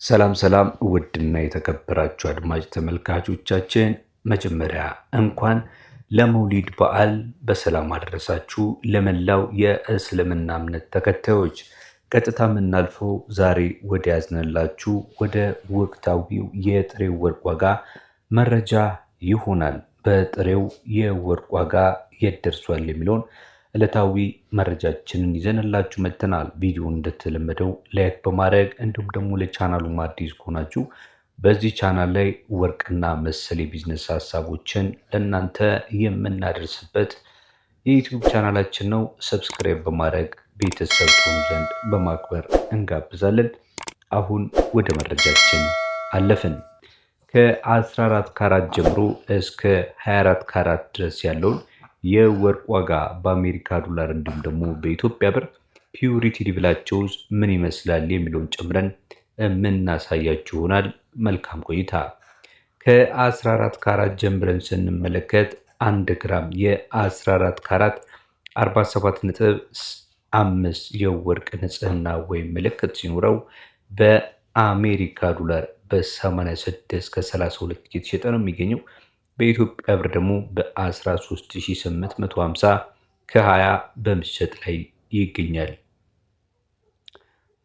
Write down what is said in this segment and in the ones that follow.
ሰላም ሰላም ውድና የተከበራችሁ አድማጭ ተመልካቾቻችን መጀመሪያ እንኳን ለመውሊድ በዓል በሰላም አደረሳችሁ። ለመላው የእስልምና እምነት ተከታዮች ቀጥታ የምናልፈው ዛሬ ወደ ያዝነላችሁ ወደ ወቅታዊው የጥሬው ወርቅ ዋጋ መረጃ ይሆናል። በጥሬው የወርቅ ዋጋ የት ደርሷል የሚለውን ዕለታዊ መረጃችንን ይዘንላችሁ መጥተናል። ቪዲዮውን እንደተለመደው ላይክ በማድረግ እንዲሁም ደግሞ ለቻናሉ አዲስ ከሆናችሁ በዚህ ቻናል ላይ ወርቅና መሰል የቢዝነስ ሀሳቦችን ለእናንተ የምናደርስበት የዩቲዩብ ቻናላችን ነው። ሰብስክራይብ በማድረግ ቤተሰብ ትሆኑ ዘንድ በማክበር እንጋብዛለን። አሁን ወደ መረጃችን አለፍን። ከ14 ካራት ጀምሮ እስከ 24 ካራት ድረስ ያለውን የወርቅ ዋጋ በአሜሪካ ዶላር እንዲሁም ደግሞ በኢትዮጵያ ብር ፒዩሪቲ ሌቭላቸው ምን ይመስላል የሚለውን ጨምረን የምናሳያችሁ ይሆናል። መልካም ቆይታ። ከ14 ካራት ጀምረን ስንመለከት 1 ግራም የ14 ካራት 47.5 የወርቅ ንጽህና ወይም ምልክት ሲኖረው በአሜሪካ ዶላር በ86 ከ32 እየተሸጠ ነው የሚገኘው። በኢትዮጵያ ብር ደግሞ በ13850 ከ20 በመሸጥ ላይ ይገኛል።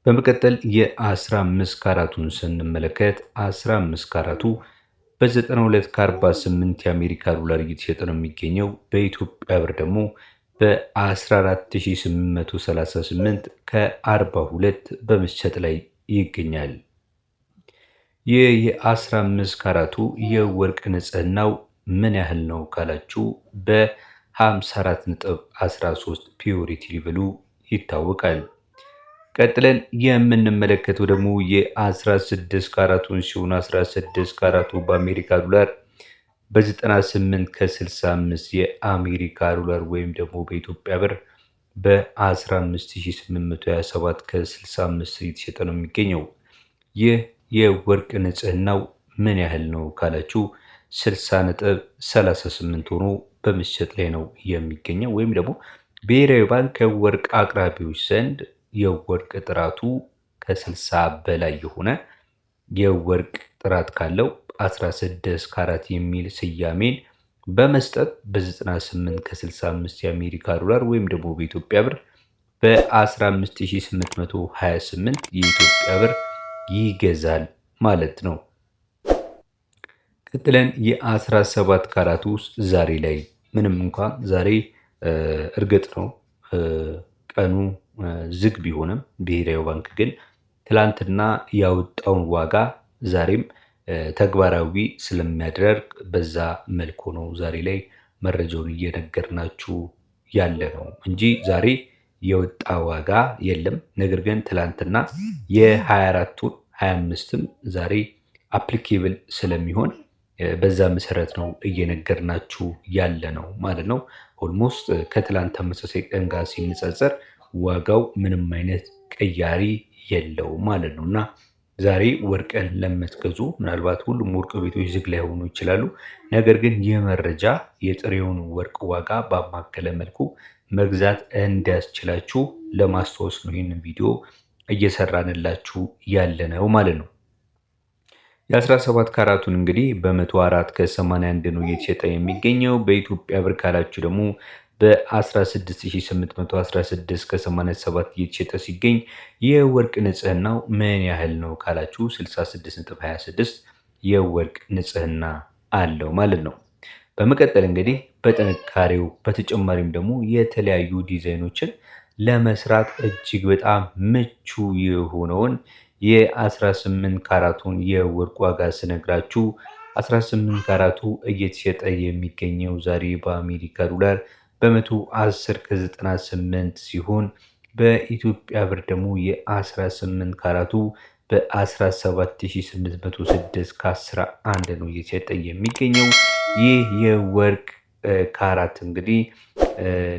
በመቀጠል የ15 ካራቱን ስንመለከት 15 ካራቱ በ92 ከ48 የአሜሪካ ዶላር እየተሸጠ ነው የሚገኘው። በኢትዮጵያ ብር ደግሞ በ14838 ከ42 በመሸጥ ላይ ይገኛል። ይህ የ15 ካራቱ የወርቅ ንጽህናው ምን ያህል ነው ካላችሁ በ54.13 ፒዩሪቲ ሌቭሉ ይታወቃል። ቀጥለን የምንመለከተው ደግሞ የ16 ካራቱን ሲሆን 16 ካራቱ በአሜሪካ ዶላር በ98 ከ65 የአሜሪካ ዶላር ወይም ደግሞ በኢትዮጵያ ብር በ15827 ከ65 የተሸጠ ነው የሚገኘው። ይህ የወርቅ ንጽህናው ምን ያህል ነው ካላችሁ 60.38 ሆኖ በመሸጥ ላይ ነው የሚገኘው። ወይም ደግሞ ብሔራዊ ባንክ ከወርቅ አቅራቢዎች ዘንድ የወርቅ ጥራቱ ከ60 በላይ የሆነ የወርቅ ጥራት ካለው 16 ካራት የሚል ስያሜን በመስጠት በ98 ከ65 የአሜሪካ ዶላር ወይም ደግሞ በኢትዮጵያ ብር በ15828 የኢትዮጵያ ብር ይገዛል ማለት ነው። ቀጥለን የ17 ካራት ውስጥ ዛሬ ላይ ምንም እንኳን ዛሬ እርግጥ ነው ቀኑ ዝግ ቢሆንም ብሔራዊ ባንክ ግን ትላንትና ያወጣውን ዋጋ ዛሬም ተግባራዊ ስለሚያደርግ በዛ መልኩ ነው ዛሬ ላይ መረጃውን እየነገርናችሁ ያለ ነው እንጂ ዛሬ የወጣ ዋጋ የለም። ነገር ግን ትላንትና የ24ቱን 25ም ዛሬ አፕሊኬብል ስለሚሆን በዛ መሰረት ነው እየነገርናችሁ ያለ ነው ማለት ነው። ኦልሞስት ከትላንት ተመሳሳይ ቀን ጋር ሲነጻጸር ዋጋው ምንም አይነት ቅያሪ የለውም ማለት ነው እና ዛሬ ወርቅን ለምትገዙ ምናልባት ሁሉም ወርቅ ቤቶች ዝግ ላይሆኑ ይችላሉ። ነገር ግን ይህ መረጃ የጥሬውን ወርቅ ዋጋ ባማከለ መልኩ መግዛት እንዲያስችላችሁ ለማስታወስ ነው ይህንን ቪዲዮ እየሰራንላችሁ ያለ ነው ማለት ነው። የ17 ካራቱን እንግዲህ በ104 ከ81 ነው እየተሸጠ የሚገኘው። በኢትዮጵያ ብር ካላችሁ ደግሞ በ16816 ከ87 እየተሸጠ ሲገኝ የወርቅ ንጽህናው ምን ያህል ነው ካላችሁ 66.26 የወርቅ ንጽህና አለው ማለት ነው። በመቀጠል እንግዲህ በጥንካሬው በተጨማሪም ደግሞ የተለያዩ ዲዛይኖችን ለመስራት እጅግ በጣም ምቹ የሆነውን የ18 ካራቱን የወርቅ ዋጋ ስነግራችሁ 18 ካራቱ እየተሸጠ የሚገኘው ዛሬ በአሜሪካ ዶላር በ110 ከ98 ሲሆን በኢትዮጵያ ብር ደግሞ የ18 ካራቱ በ17806 ከ11 ነው እየተሸጠ የሚገኘው። ይህ የወርቅ ካራት እንግዲህ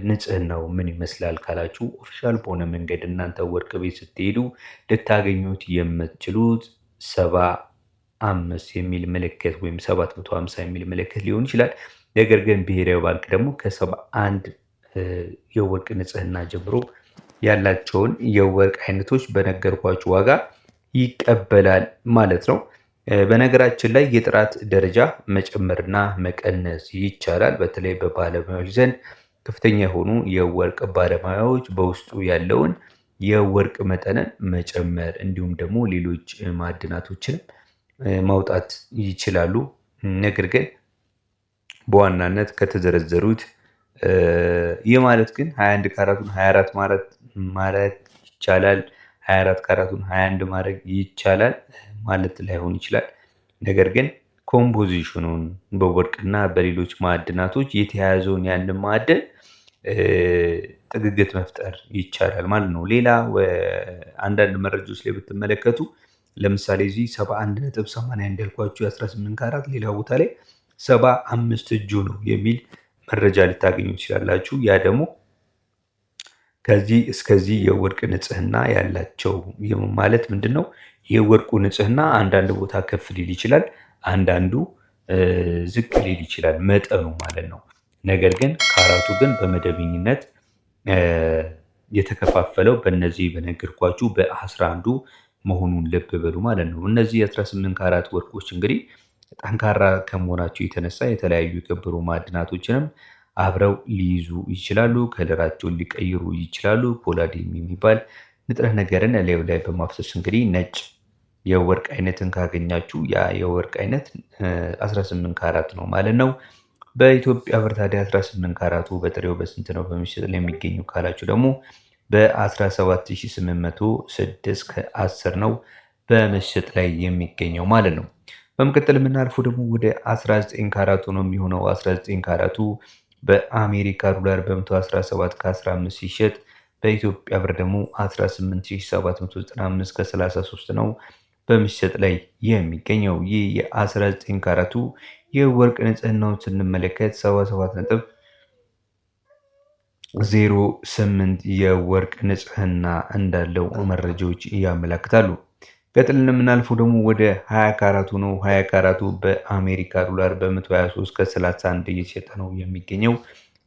ንጽህናው ምን ይመስላል ካላችሁ ኦፊሻል በሆነ መንገድ እናንተ ወርቅ ቤት ስትሄዱ ልታገኙት የምትችሉት 75 የሚል ምልክት ወይም 750 የሚል ምልክት ሊሆን ይችላል። ነገር ግን ብሔራዊ ባንክ ደግሞ ከ71 የወርቅ ንጽህና ጀምሮ ያላቸውን የወርቅ አይነቶች በነገርኳችሁ ዋጋ ይቀበላል ማለት ነው። በነገራችን ላይ የጥራት ደረጃ መጨመርና መቀነስ ይቻላል። በተለይ በባለሙያዎች ዘንድ ከፍተኛ የሆኑ የወርቅ ባለሙያዎች በውስጡ ያለውን የወርቅ መጠንን መጨመር እንዲሁም ደግሞ ሌሎች ማዕድናቶችን ማውጣት ይችላሉ። ነገር ግን በዋናነት ከተዘረዘሩት ይህ ማለት ግን 21 ካራቱን 24 ማለት ይቻላል፣ 24 ካራቱን 21 ማድረግ ይቻላል ማለት ላይሆን ይችላል። ነገር ግን ኮምፖዚሽኑን በወርቅና በሌሎች ማዕድናቶች የተያያዘውን ያንን ማዕድን ጥግግት መፍጠር ይቻላል ማለት ነው። ሌላ አንዳንድ መረጃዎች ላይ ብትመለከቱ ለምሳሌ እዚህ 71.81 ያልኳችሁ የ18 ካራት ሌላ ቦታ ላይ 75 እጁ ነው የሚል መረጃ ልታገኙ ትችላላችሁ። ያ ደግሞ ከዚህ እስከዚህ የወርቅ ንጽህና ያላቸው ማለት ምንድን ነው? የወርቁ ንጽህና አንዳንድ ቦታ ከፍ ሊል ይችላል፣ አንዳንዱ ዝቅ ሊል ይችላል፣ መጠኑ ማለት ነው። ነገር ግን ካራቱ ግን በመደበኝነት የተከፋፈለው በእነዚህ በነገርኳችሁ በ11ዱ መሆኑን ልብ በሉ ማለት ነው። እነዚህ የ18 ካራት ወርቆች እንግዲህ ጠንካራ ከመሆናቸው የተነሳ የተለያዩ የከበሩ ማዕድናቶችንም አብረው ሊይዙ ይችላሉ። ከለራቸውን ሊቀይሩ ይችላሉ። ፖላዲየም የሚባል ንጥረ ነገርን ላዩ ላይ በማፍሰስ እንግዲህ ነጭ የወርቅ አይነትን ካገኛችሁ ያ የወርቅ አይነት 18 ካራት ነው ማለት ነው። በኢትዮጵያ ብር ታዲያ 18 ካራቱ በጥሬው በስንት ነው በመሸጥ ላይ የሚገኙ ካላችሁ ደግሞ በ17806 ከ10 ነው በመሸጥ ላይ የሚገኘው ማለት ነው። በመቀጠል የምናልፈው ደግሞ ወደ 19 ካራቱ ነው የሚሆነው። 19 ካራቱ በአሜሪካ ዶላር በ117 ከ15 ሲሸጥ በኢትዮጵያ ብር ደግሞ 18795 ከ33 ነው በመሸጥ ላይ የሚገኘው። ይህ የ19 ካራቱ የወርቅ ንጽህናውን ስንመለከት 77.08 የወርቅ ንጽህና እንዳለው መረጃዎች ያመለክታሉ። ቀጥልን የምናልፈው ደግሞ ወደ 20 ካራቱ ነው። 20 ካራቱ በአሜሪካ ዶላር በ123 ከ31 እየተሸጠ ነው የሚገኘው።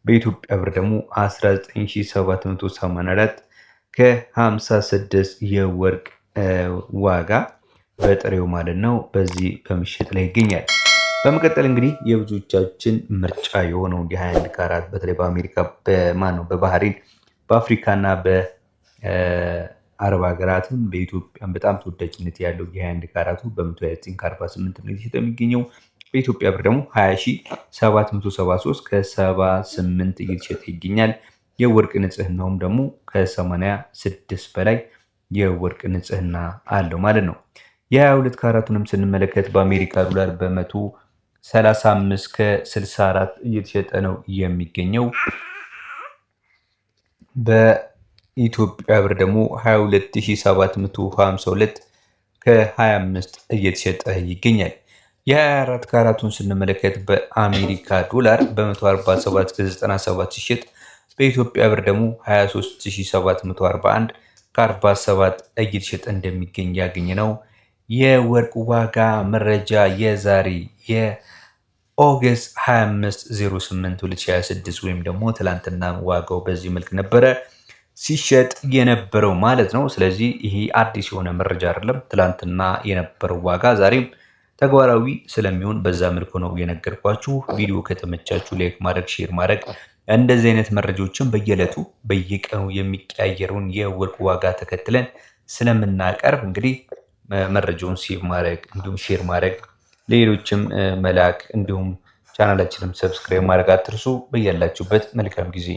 በኢትዮጵያ ብር ደግሞ 19784 ከ56 የወርቅ ዋጋ በጥሬው ማለት ነው በዚህ በምሽት ላይ ይገኛል። በመቀጠል እንግዲህ የብዙዎቻችን ምርጫ የሆነው የ21 ካራት በተለይ በአሜሪካ በባህሬን በአፍሪካና በአረብ ሀገራትም በኢትዮጵያ በጣም ተወዳጅነት ያለው የ21 ካራቱ በ129 ከ48 ነው የተሸጠ የሚገኘው። በኢትዮጵያ ብር ደግሞ 20773 ከ78 እየተሸጠ ይገኛል። የወርቅ ንጽህናውም ደግሞ ከ86 በላይ የወርቅ ንጽህና አለው ማለት ነው። የ22 ካራቱንም ስንመለከት በአሜሪካ ዶላር በ135 ከ64 እየተሸጠ ነው የሚገኘው። በኢትዮጵያ ብር ደግሞ 22752 ከ25 እየተሸጠ ይገኛል። የ24 ካራቱን ስንመለከት በአሜሪካ ዶላር በ147 ከ97 ሲሸጥ በኢትዮጵያ ብር ደግሞ 23741 ከ47 እየተሸጠ እንደሚገኝ ያገኘ ነው። የወርቅ ዋጋ መረጃ የዛሬ የኦገስት 25 08 2026 ወይም ደግሞ ትላንትና ዋጋው በዚህ መልክ ነበረ ሲሸጥ የነበረው ማለት ነው። ስለዚህ ይሄ አዲስ የሆነ መረጃ አይደለም። ትላንትና የነበረው ዋጋ ዛሬም ተግባራዊ ስለሚሆን በዛ መልኩ ነው የነገርኳችሁ። ቪዲዮ ከተመቻችሁ ላይክ ማድረግ፣ ሼር ማድረግ እንደዚህ አይነት መረጃዎችን በየዕለቱ በየቀኑ የሚቀያየረውን የወርቅ ዋጋ ተከትለን ስለምናቀርብ እንግዲህ መረጃውን ሴቭ ማድረግ እንዲሁም ሼር ማድረግ ሌሎችም መላክ እንዲሁም ቻናላችንም ሰብስክራይብ ማድረግ አትርሱ። በያላችሁበት መልካም ጊዜ